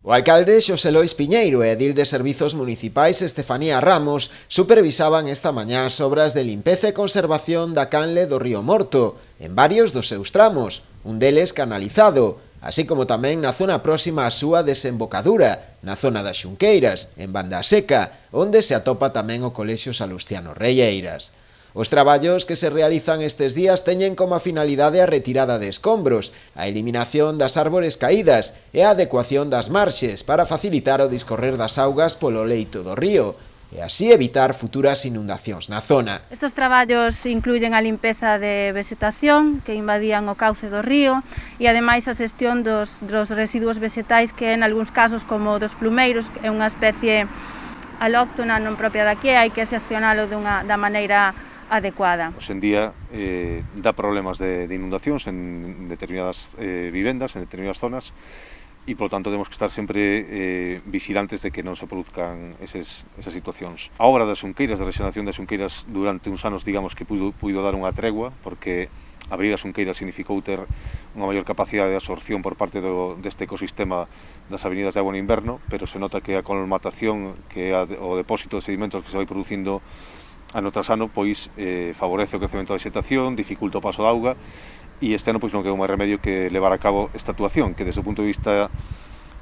O alcalde Xosé Lois Piñeiro e edil de Servizos Municipais Estefanía Ramos supervisaban esta mañá as obras de limpeza e conservación da canle do Río Morto, en varios dos seus tramos, un deles canalizado, así como tamén na zona próxima á súa desembocadura, na zona das Xunqueiras, en Banda Seca, onde se atopa tamén o Colexio Salustiano Reieiras. Os traballos que se realizan estes días teñen como finalidade a retirada de escombros, a eliminación das árbores caídas e a adecuación das marxes para facilitar o discorrer das augas polo leito do río e así evitar futuras inundacións na zona. Estes traballos incluyen a limpeza de vegetación que invadían o cauce do río e ademais a xestión dos residuos vegetais que en algúns casos como dos plumeiros é unha especie alóctona non propia daqui, hai que xestionalo da maneira adecuada. Hoxe en día dá problemas de inundacións en determinadas vivendas, en determinadas zonas e, polo tanto, temos que estar sempre vigilantes de que non se produzcan esas situacións. A obra das xunqueiras, de rexenación das xunqueiras durante uns anos, digamos que puido dar unha tregua, porque abrir as xunqueiras significou ter unha maior capacidade de absorción por parte deste ecosistema das avenidas de agua no inverno, pero se nota que a colmatación, que é o depósito de sedimentos que se vai producindo ano tras ano, pois favorece o crecemento da vegetación, dificulta o paso da auga e este ano pois non quedou máis remedio que levar a cabo esta actuación, que desde o punto de vista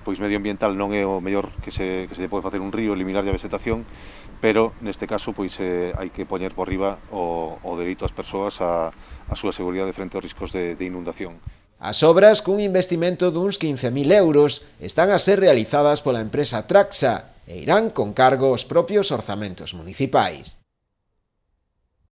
pois medioambiental non é o mellor que se pode facer un río, eliminar a vegetación, pero neste caso pois hai que poñer por riba o dereito ás persoas a súa seguridade frente aos riscos de inundación. As obras, cun investimento duns 15.000 euros, están a ser realizadas pola empresa Traxa e irán con cargo aos propios orzamentos municipais.